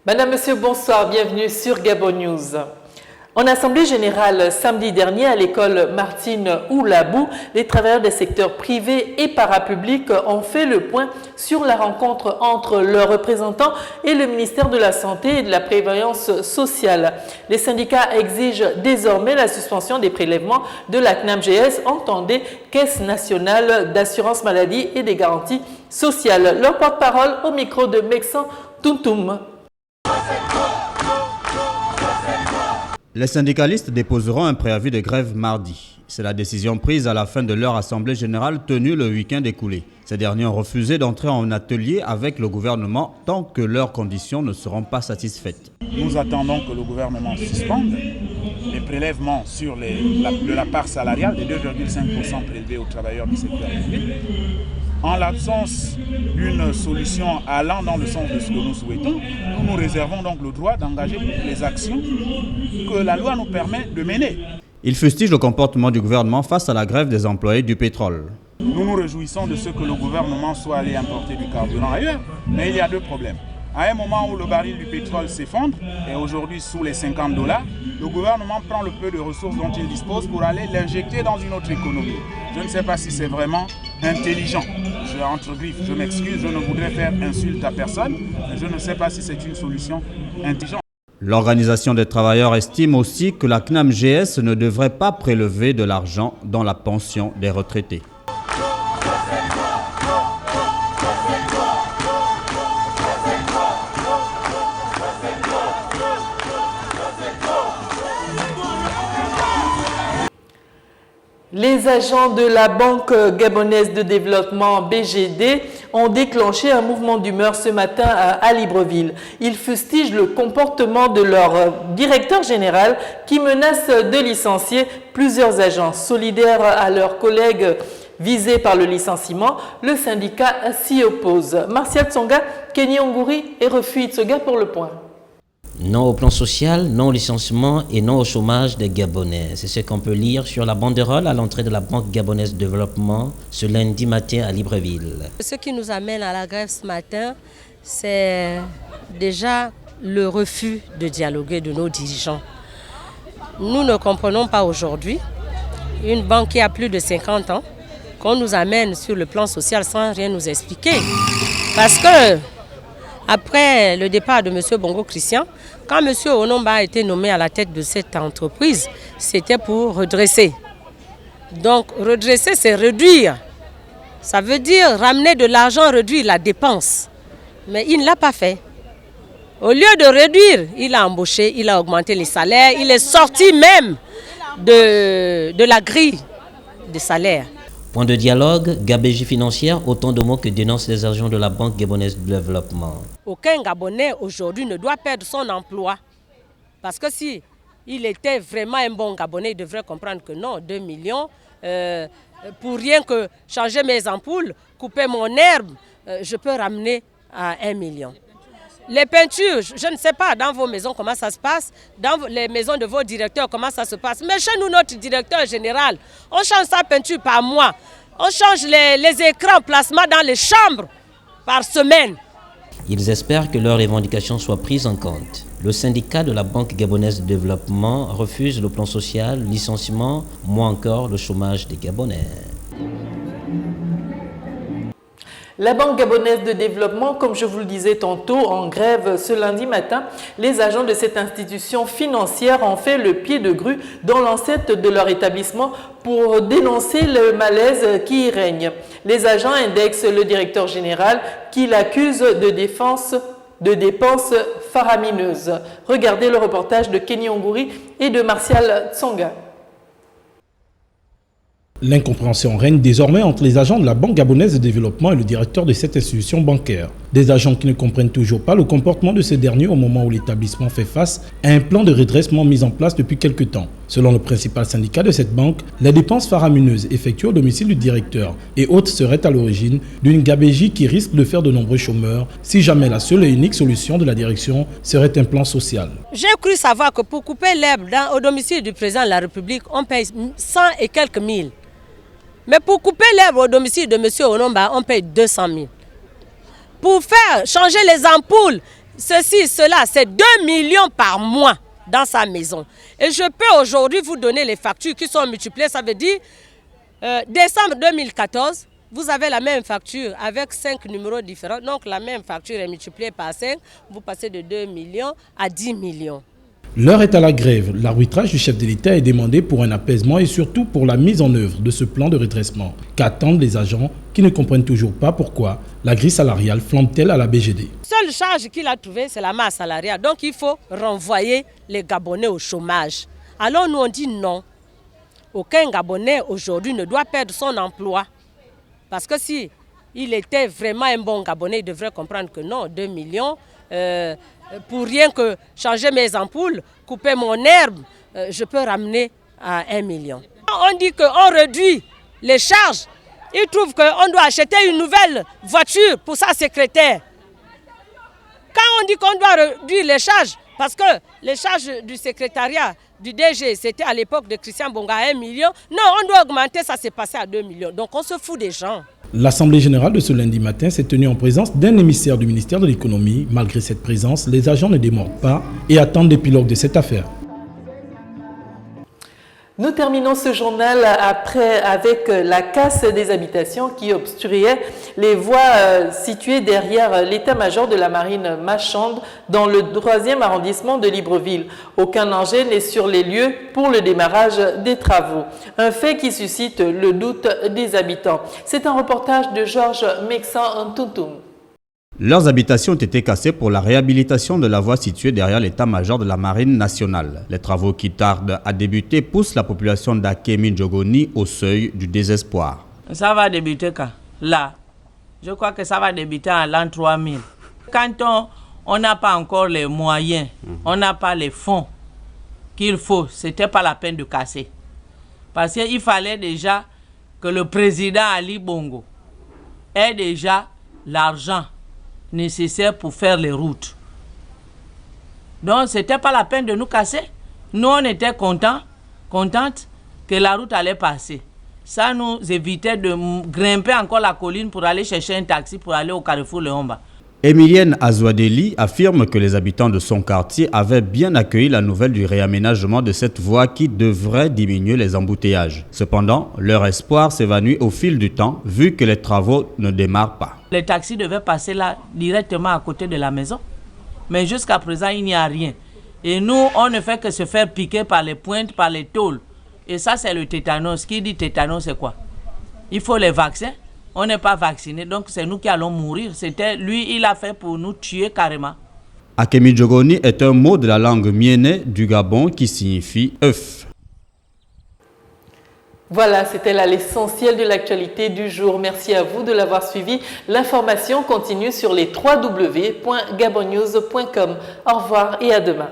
Madame, Monsieur, bonsoir, bienvenue sur Gabon News. En assemblée générale samedi dernier à l'école Martine Oulabou, les travailleurs des secteurs privés et parapublics ont fait le point sur la rencontre entre leurs représentants et le ministère de la Santé et de la Prévoyance sociale. Les syndicats exigent désormais la suspension des prélèvements de la CNAMGS, entendez Caisse nationale d'assurance maladie et des garanties sociales. Leur porte-parole au micro de Mexan Tuntum. Les syndicalistes déposeront un préavis de grève mardi. C'est la décision prise à la fin de leur assemblée générale tenue le week-end écoulé. Ces derniers ont refusé d'entrer en atelier avec le gouvernement tant que leurs conditions ne seront pas satisfaites. Nous attendons que le gouvernement suspende les prélèvements sur de la part salariale de 2,5% prélevés aux travailleurs du secteur privé. En l'absence d'une solution allant dans le sens de ce que nous souhaitons, nous nous réservons donc le droit d'engager toutes les actions que la loi nous permet de mener. Ils fustigent le comportement du gouvernement face à la grève des employés du pétrole. Nous nous réjouissons de ce que le gouvernement soit allé importer du carburant ailleurs, mais il y a deux problèmes. À un moment où le baril du pétrole s'effondre, et aujourd'hui sous les $50, le gouvernement prend le peu de ressources dont il dispose pour aller l'injecter dans une autre économie. Je ne sais pas si c'est vraiment intelligent. Entre griffes, je m'excuse, je ne voudrais faire insulte à personne, mais je ne sais pas si c'est une solution intelligente. L'organisation des travailleurs estime aussi que la CNAMGS ne devrait pas prélever de l'argent dans la pension des retraités. Les agents de la Banque gabonaise de développement BGD ont déclenché un mouvement d'humeur ce matin à Libreville. Ils fustigent le comportement de leur directeur général qui menace de licencier plusieurs agents. Solidaires à leurs collègues visés par le licenciement, le syndicat s'y oppose. Martial Tsonga, Kenny Ongouri et Refu Itsoga pour le point. Non au plan social, non au licenciement et non au chômage des Gabonais. C'est ce qu'on peut lire sur la banderole à l'entrée de la Banque gabonaise de développement ce lundi matin à Libreville. Ce qui nous amène à la grève ce matin, c'est déjà le refus de dialoguer de nos dirigeants. Nous ne comprenons pas aujourd'hui une banque qui a plus de 50 ans qu'on nous amène sur le plan social sans rien nous expliquer. Parce que après le départ de M. Bongo Christian, quand M. Onomba a été nommé à la tête de cette entreprise, c'était pour redresser. Donc redresser, c'est réduire. Ça veut dire ramener de l'argent, réduire la dépense. Mais il ne l'a pas fait. Au lieu de réduire, il a embauché, il a augmenté les salaires, il est sorti même de la grille des salaires. Point de dialogue, gabegie financière, autant de mots que dénoncent les agents de la Banque gabonaise de développement. Aucun Gabonais aujourd'hui ne doit perdre son emploi. Parce que si il était vraiment un bon Gabonais, il devrait comprendre que non, 2 millions, pour rien que changer mes ampoules, couper mon herbe, je peux ramener à 1 million. Les peintures, je ne sais pas dans vos maisons comment ça se passe, dans les maisons de vos directeurs comment ça se passe. Mais chez nous, notre directeur général, on change sa peinture par mois. On change les écrans placement dans les chambres par semaine. Ils espèrent que leurs revendications soient prises en compte. Le syndicat de la Banque gabonaise de développement refuse le plan social, licenciement, moins encore le chômage des Gabonais. La Banque gabonaise de développement, comme je vous le disais tantôt, en grève ce lundi matin, les agents de cette institution financière ont fait le pied de grue dans l'enceinte de leur établissement pour dénoncer le malaise qui y règne. Les agents indexent le directeur général qui l'accuse de dépenses faramineuses. Regardez le reportage de Kenny Ongouri et de Martial Tsonga. L'incompréhension règne désormais entre les agents de la Banque gabonaise de développement et le directeur de cette institution bancaire. Des agents qui ne comprennent toujours pas le comportement de ces derniers au moment où l'établissement fait face à un plan de redressement mis en place depuis quelques temps. Selon le principal syndicat de cette banque, les dépenses faramineuses effectuées au domicile du directeur et autres seraient à l'origine d'une gabégie qui risque de faire de nombreux chômeurs si jamais la seule et unique solution de la direction serait un plan social. J'ai cru savoir que pour couper l'herbe au domicile du président de la République, on paye 100 et quelques mille. Mais pour couper l'herbe au domicile de M. Onomba, on paye 200 000. Pour faire changer les ampoules ceci, cela, c'est 2 millions par mois dans sa maison. Et je peux aujourd'hui vous donner les factures qui sont multipliées. Ça veut dire, décembre 2014, vous avez la même facture avec 5 numéros différents. Donc la même facture est multipliée par 5. Vous passez de 2 millions à 10 millions. L'heure est à la grève. L'arbitrage du chef de l'État est demandé pour un apaisement et surtout pour la mise en œuvre de ce plan de redressement. Qu'attendent les agents qui ne comprennent toujours pas pourquoi la grille salariale flambe-t-elle à la BGD? La seule charge qu'il a trouvée, c'est la masse salariale. Donc il faut renvoyer les Gabonais au chômage. Alors nous on dit non. Aucun Gabonais aujourd'hui ne doit perdre son emploi. Parce que si il était vraiment un bon Gabonais, il devrait comprendre que non, 2 millions... pour rien que changer mes ampoules, couper mon herbe, je peux ramener à 1 million. On dit qu'on réduit les charges. Ils trouvent qu'on doit acheter une nouvelle voiture pour sa secrétaire. Quand on dit qu'on doit réduire les charges, parce que les charges du secrétariat du DG, c'était à l'époque de Christian Bonga à 1 million. Non, on doit augmenter, ça s'est passé à 2 millions. Donc on se fout des gens. L'Assemblée générale de ce lundi matin s'est tenue en présence d'un émissaire du ministère de l'économie. Malgré cette présence, les agents ne démordent pas et attendent l'épilogue de cette affaire. Nous terminons ce journal avec la casse des habitations qui obstruait les voies situées derrière l'état-major de la marine marchande dans le 3e arrondissement de Libreville. Aucun danger n'est sur les lieux pour le démarrage des travaux. Un fait qui suscite le doute des habitants. C'est un reportage de Georges Mexan-Tuntum. Leurs habitations ont été cassées pour la réhabilitation de la voie située derrière l'état-major de la Marine nationale. Les travaux qui tardent à débuter poussent la population d'Akemi Njogoni au seuil du désespoir. Ça va débuter quand? Là. Je crois que ça va débuter en l'an 3000. Quand on n'a pas encore les moyens, on n'a pas les fonds qu'il faut, ce n'était pas la peine de casser. Parce qu'il fallait déjà que le président Ali Bongo ait déjà l'argent nécessaire pour faire les routes. Donc, ce n'était pas la peine de nous casser. Nous, on était contentes que la route allait passer. Ça nous évitait de grimper encore la colline pour aller chercher un taxi pour aller au carrefour Léomba. Emilienne Azouadeli affirme que les habitants de son quartier avaient bien accueilli la nouvelle du réaménagement de cette voie qui devrait diminuer les embouteillages. Cependant, leur espoir s'évanouit au fil du temps vu que les travaux ne démarrent pas. Les taxis devaient passer là directement à côté de la maison. Mais jusqu'à présent, il n'y a rien. Et nous, on ne fait que se faire piquer par les pointes, par les tôles. Et ça, c'est le tétanos. Qui dit tétanos, c'est quoi? Il faut les vaccins. On n'est pas vaccinés, donc c'est nous qui allons mourir. C'était lui, il a fait pour nous tuer carrément. Akemi Njogoni est un mot de la langue mienné du Gabon qui signifie œuf. Voilà, c'était là l'essentiel de l'actualité du jour. Merci à vous de l'avoir suivi. L'information continue sur les www.gabonnews.com. Au revoir et à demain.